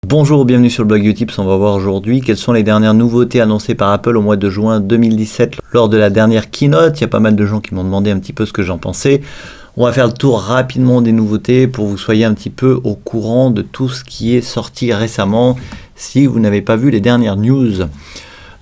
Bonjour, bienvenue sur le blog Utips. On va voir aujourd'hui quelles sont les dernières nouveautés annoncées par Apple au mois de juin 2017 lors de la dernière keynote. Il y a pas mal de gens qui m'ont demandé un petit peu ce que j'en pensais. On va faire le tour rapidement des nouveautés pour que vous soyez un petit peu au courant de tout ce qui est sorti récemment si vous n'avez pas vu les dernières news.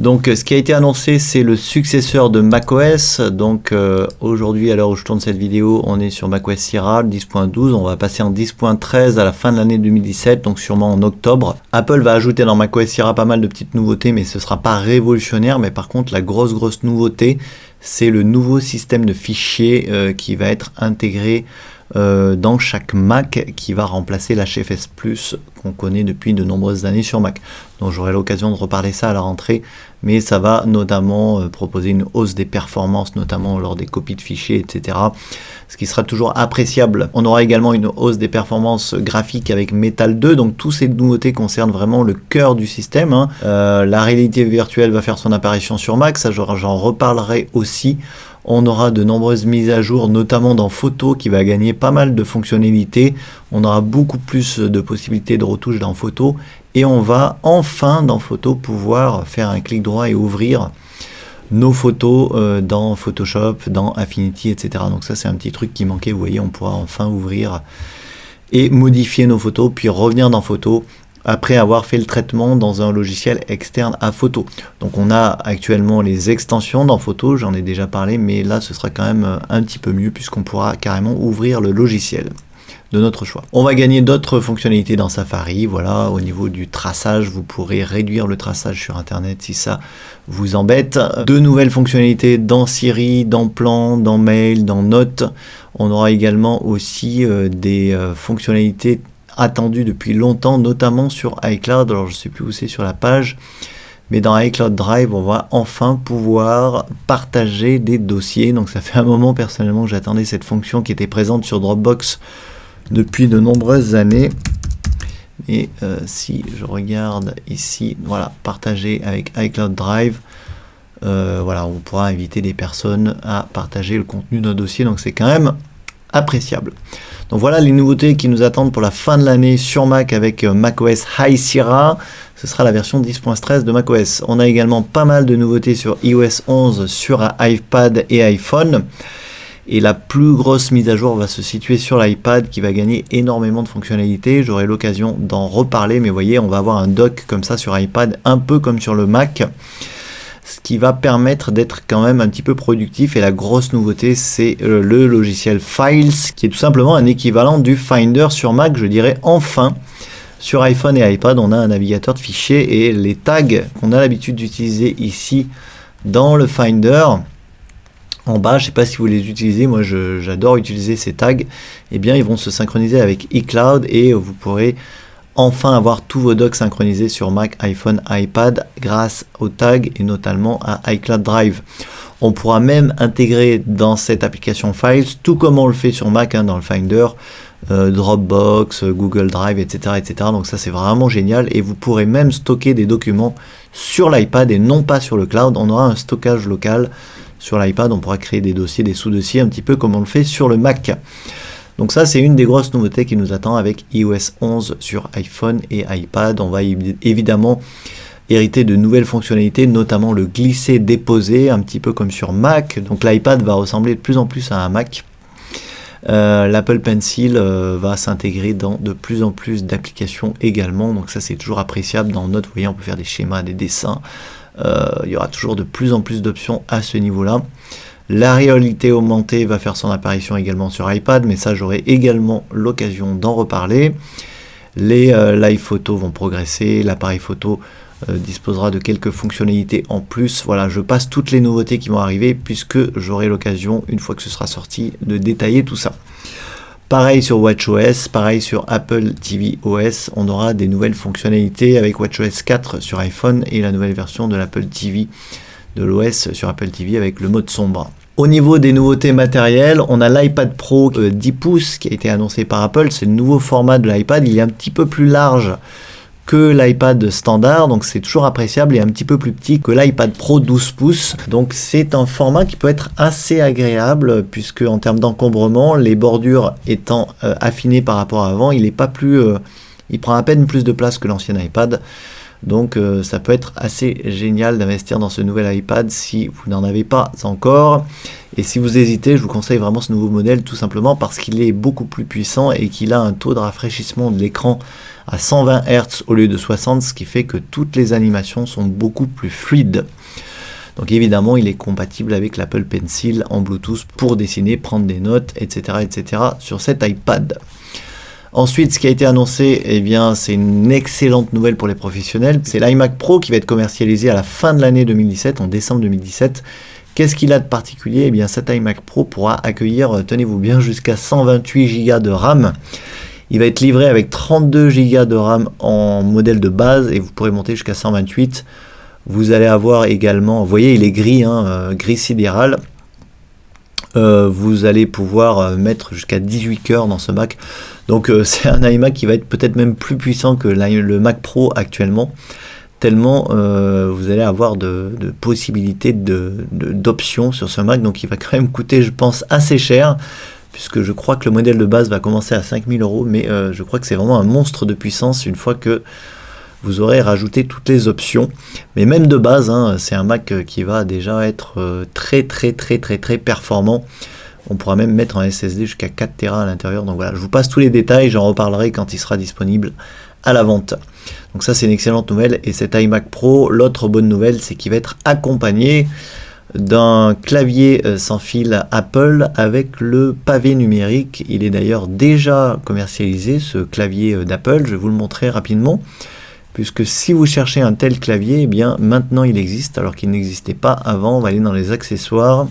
Donc ce qui a été annoncé, c'est le successeur de macOS. Donc aujourd'hui, à l'heure où je tourne cette vidéo, on est sur macOS Sierra 10.12. On va passer en 10.13 à la fin de l'année 2017, donc sûrement en octobre. Apple va ajouter dans macOS Sierra pas mal de petites nouveautés, mais ce ne sera pas révolutionnaire. Mais par contre, la grosse nouveauté, c'est le nouveau système de fichiers qui va être intégré dans chaque Mac, qui va remplacer l'HFS Plus qu'on connaît depuis de nombreuses années sur Mac. Donc j'aurai l'occasion de reparler ça à la rentrée, mais ça va notamment proposer une hausse des performances, notamment lors des copies de fichiers, etc. Ce qui sera toujours appréciable. On aura également une hausse des performances graphiques avec Metal 2, donc toutes ces nouveautés concernent vraiment le cœur du système. La réalité virtuelle va faire son apparition sur Mac, ça j'en reparlerai aussi. On aura de nombreuses mises à jour, notamment dans Photo, qui va gagner pas mal de fonctionnalités. On aura beaucoup plus de possibilités de retouches dans Photo. Et on va enfin, dans Photo, pouvoir faire un clic droit et ouvrir nos photos dans Photoshop, dans Affinity, etc. Donc ça, c'est un petit truc qui manquait. Vous voyez, on pourra enfin ouvrir et modifier nos photos, puis revenir dans Photo après avoir fait le traitement dans un logiciel externe à Photo. Donc on a actuellement les extensions dans Photo, j'en ai déjà parlé, mais là ce sera quand même un petit peu mieux puisqu'on pourra carrément ouvrir le logiciel de notre choix. On va gagner d'autres fonctionnalités dans Safari, voilà, au niveau du traçage, vous pourrez réduire le traçage sur internet si ça vous embête. De nouvelles fonctionnalités dans Siri, dans Plan, dans Mail, dans Notes. On aura également aussi des fonctionnalités attendu depuis longtemps, notamment sur iCloud. Alors je ne sais plus où c'est sur la page, mais dans iCloud Drive, on va enfin pouvoir partager des dossiers. Donc ça fait un moment personnellement que j'attendais cette fonction qui était présente sur Dropbox depuis de nombreuses années. Et si je regarde ici, voilà, partager avec iCloud Drive, voilà, on pourra inviter des personnes à partager le contenu d'un dossier. Donc c'est quand même appréciable. Donc voilà les nouveautés qui nous attendent pour la fin de l'année sur Mac avec macOS High Sierra. Ce sera la version 10.13 de macOS. On a également pas mal de nouveautés sur iOS 11 sur iPad et iPhone. Et la plus grosse mise à jour va se situer sur l'iPad qui va gagner énormément de fonctionnalités. J'aurai l'occasion d'en reparler, mais vous voyez, on va avoir un dock comme ça sur iPad, un peu comme sur le Mac. Ce qui va permettre d'être quand même un petit peu productif. Et la grosse nouveauté, c'est le logiciel Files, qui est tout simplement un équivalent du Finder sur Mac, je dirais enfin. Sur iPhone et iPad, on a un navigateur de fichiers et les tags qu'on a l'habitude d'utiliser ici dans le Finder, en bas, je ne sais pas si vous les utilisez, moi j'adore utiliser ces tags, eh bien ils vont se synchroniser avec iCloud et vous pourrez enfin avoir tous vos docs synchronisés sur Mac, iPhone, iPad grâce aux tags et notamment à iCloud Drive. On pourra même intégrer dans cette application Files, tout comme on le fait sur Mac dans le Finder, Dropbox, Google Drive, etc., etc. Donc ça c'est vraiment génial et vous pourrez même stocker des documents sur l'iPad et non pas sur le cloud. On aura un stockage local sur l'iPad, on pourra créer des dossiers, des sous-dossiers un petit peu comme on le fait sur le Mac. Donc ça, c'est une des grosses nouveautés qui nous attend avec iOS 11 sur iPhone et iPad. On va évidemment hériter de nouvelles fonctionnalités, notamment le glisser-déposer, un petit peu comme sur Mac. Donc l'iPad va ressembler de plus en plus à un Mac. L'Apple Pencil va s'intégrer dans de plus en plus d'applications également. Donc ça, c'est toujours appréciable. Dans Notes, vous voyez, on peut faire des schémas, des dessins. Il y aura toujours de plus en plus d'options à ce niveau-là. La réalité augmentée va faire son apparition également sur iPad, mais ça j'aurai également l'occasion d'en reparler. Les live photos vont progresser, l'appareil photo disposera de quelques fonctionnalités en plus. Voilà, je passe toutes les nouveautés qui vont arriver puisque j'aurai l'occasion, une fois que ce sera sorti, de détailler tout ça. Pareil sur WatchOS, pareil sur Apple TV OS, on aura des nouvelles fonctionnalités avec WatchOS 4 sur iPhone et la nouvelle version de l'Apple TV, de l'OS sur Apple TV avec le mode sombre. Au niveau des nouveautés matérielles, on a l'iPad Pro 10 pouces qui a été annoncé par Apple. C'est le nouveau format de l'iPad, il est un petit peu plus large que l'iPad standard, donc c'est toujours appréciable, et un petit peu plus petit que l'iPad Pro 12 pouces. Donc c'est un format qui peut être assez agréable, puisque en termes d'encombrement, les bordures étant affinées par rapport à avant, il n'est pas plus Il prend à peine plus de place que l'ancien iPad. Donc ça peut être assez génial d'investir dans ce nouvel iPad si vous n'en avez pas encore. Et si vous hésitez, je vous conseille vraiment ce nouveau modèle tout simplement parce qu'il est beaucoup plus puissant et qu'il a un taux de rafraîchissement de l'écran à 120 Hz au lieu de 60, ce qui fait que toutes les animations sont beaucoup plus fluides. Donc évidemment, il est compatible avec l'Apple Pencil en Bluetooth pour dessiner, prendre des notes, etc. sur cet iPad. Ensuite, ce qui a été annoncé, eh bien, c'est une excellente nouvelle pour les professionnels. C'est l'iMac Pro qui va être commercialisé à la fin de l'année 2017, en décembre 2017. Qu'est-ce qu'il a de particulier? Eh bien, cet iMac Pro pourra accueillir, tenez-vous bien, jusqu'à 128 Go de RAM. Il va être livré avec 32 Go de RAM en modèle de base et vous pourrez monter jusqu'à 128. Vous allez avoir également, vous voyez, il est gris, gris sidéral. Vous allez pouvoir mettre jusqu'à 18 cœurs dans ce Mac. Donc c'est un iMac qui va être peut-être même plus puissant que le Mac Pro actuellement, tellement vous allez avoir de possibilités d'options sur ce Mac. Donc il va quand même coûter, je pense, assez cher, puisque je crois que le modèle de base va commencer à 5 000 €, mais je crois que c'est vraiment un monstre de puissance une fois que vous aurez rajouté toutes les options. Mais même de base, c'est un Mac qui va déjà être très performant. On pourra même mettre un SSD jusqu'à 4 Tera à l'intérieur. Donc voilà, je vous passe tous les détails, j'en reparlerai quand il sera disponible à la vente. Donc ça, c'est une excellente nouvelle. Et cet iMac Pro, l'autre bonne nouvelle, c'est qu'il va être accompagné d'un clavier sans fil Apple avec le pavé numérique. Il est d'ailleurs déjà commercialisé, ce clavier d'Apple. Je vais vous le montrer rapidement. Puisque si vous cherchez un tel clavier, eh bien maintenant il existe, alors qu'il n'existait pas avant. On va aller dans les accessoires.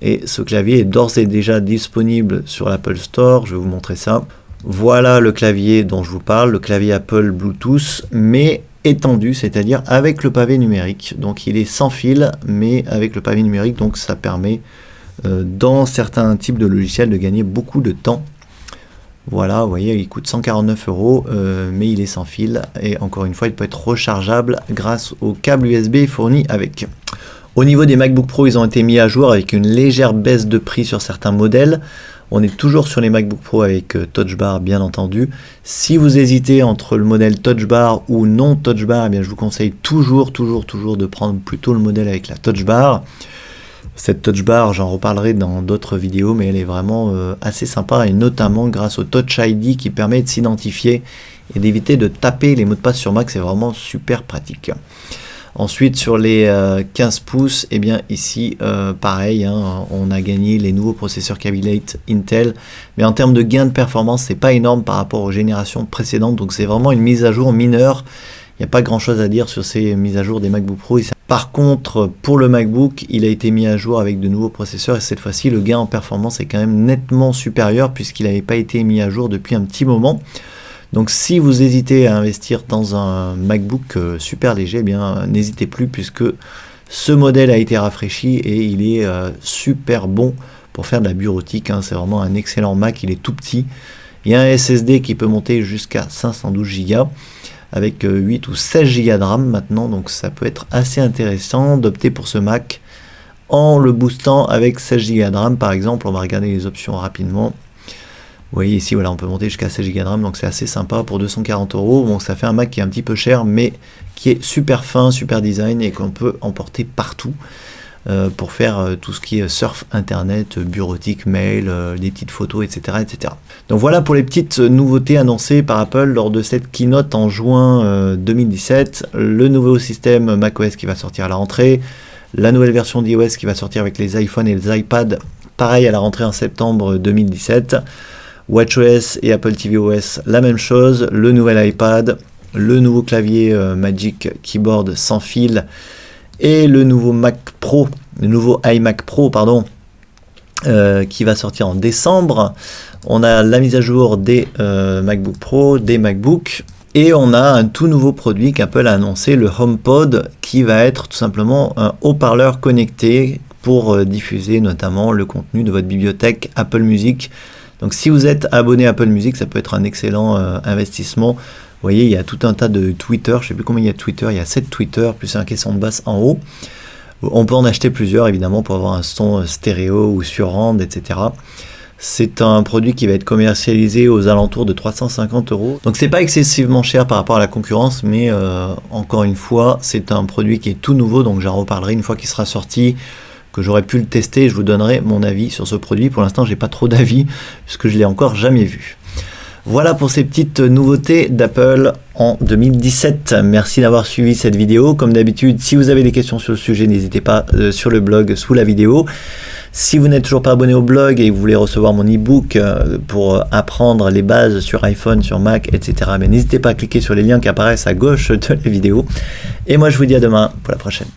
Et ce clavier est d'ores et déjà disponible sur l'Apple Store. Je vais vous montrer ça. Voilà le clavier dont je vous parle, le clavier Apple Bluetooth, mais étendu, c'est-à-dire avec le pavé numérique. Donc il est sans fil, mais avec le pavé numérique. Donc ça permet, dans certains types de logiciels, de gagner beaucoup de temps. Voilà, vous voyez, il coûte 149 €, mais il est sans fil. Et encore une fois, il peut être rechargeable grâce au câble USB fourni avec. Au niveau des MacBook Pro, ils ont été mis à jour avec une légère baisse de prix sur certains modèles. On est toujours sur les MacBook Pro avec Touch Bar, bien entendu. Si vous hésitez entre le modèle Touch Bar ou non Touch Bar, eh bien, je vous conseille toujours de prendre plutôt le modèle avec la Touch Bar. Cette Touch Bar, j'en reparlerai dans d'autres vidéos, mais elle est vraiment assez sympa, et notamment grâce au Touch ID qui permet de s'identifier et d'éviter de taper les mots de passe sur Mac. C'est vraiment super pratique. Ensuite, sur les 15 pouces, eh bien ici, pareil, on a gagné les nouveaux processeurs Kaby Lake Intel, mais en termes de gain de performance, c'est pas énorme par rapport aux générations précédentes, donc c'est vraiment une mise à jour mineure. Il n'y a pas grand chose à dire sur ces mises à jour des MacBook Pro. Par contre, pour le MacBook, il a été mis à jour avec de nouveaux processeurs, et cette fois-ci, le gain en performance est quand même nettement supérieur puisqu'il n'avait pas été mis à jour depuis un petit moment. Donc si vous hésitez à investir dans un MacBook super léger, eh bien n'hésitez plus, puisque ce modèle a été rafraîchi et il est super bon pour faire de la bureautique. C'est vraiment un excellent Mac, il est tout petit. Il y a un SSD qui peut monter jusqu'à 512 Go avec 8 ou 16 Go de RAM maintenant, donc ça peut être assez intéressant d'opter pour ce Mac en le boostant avec 16 Go de RAM par exemple. On va regarder les options rapidement. Vous voyez ici, voilà, on peut monter jusqu'à 16 Go de RAM, donc c'est assez sympa pour 240 €. Bon, ça fait un Mac qui est un petit peu cher, mais qui est super fin, super design, et qu'on peut emporter partout pour faire tout ce qui est surf, internet, bureautique, mail, des petites photos, etc. Donc voilà pour les petites nouveautés annoncées par Apple lors de cette keynote en juin 2017. Le nouveau système macOS qui va sortir à la rentrée, la nouvelle version d'iOS qui va sortir avec les iPhones et les iPads, pareil à la rentrée en septembre 2017. WatchOS et Apple tvOS, la même chose, le nouvel iPad, le nouveau clavier Magic Keyboard sans fil et le nouveau iMac Pro, pardon, qui va sortir en décembre. On a la mise à jour des MacBook Pro, des MacBook, et on a un tout nouveau produit qu'Apple a annoncé, le HomePod, qui va être tout simplement un haut-parleur connecté pour diffuser notamment le contenu de votre bibliothèque Apple Music. Donc si vous êtes abonné à Apple Music, ça peut être un excellent investissement. Vous voyez, il y a tout un tas de Twitter, je ne sais plus combien il y a de Twitter, il y a 7 Twitter, plus un caisson de basse en haut. On peut en acheter plusieurs, évidemment, pour avoir un son stéréo ou surround, etc. C'est un produit qui va être commercialisé aux alentours de 350 €. Donc c'est pas excessivement cher par rapport à la concurrence, mais encore une fois, c'est un produit qui est tout nouveau, donc j'en reparlerai une fois qu'il sera sorti, que j'aurai pu le tester, et je vous donnerai mon avis sur ce produit. Pour l'instant, j'ai pas trop d'avis, puisque je l'ai encore jamais vu. Voilà pour ces petites nouveautés d'Apple en 2017. Merci d'avoir suivi cette vidéo. Comme d'habitude, si vous avez des questions sur le sujet, n'hésitez pas sur le blog sous la vidéo. Si vous n'êtes toujours pas abonné au blog et que vous voulez recevoir mon e-book pour apprendre les bases sur iPhone, sur Mac, etc., mais n'hésitez pas à cliquer sur les liens qui apparaissent à gauche de la vidéo. Et moi, je vous dis à demain pour la prochaine.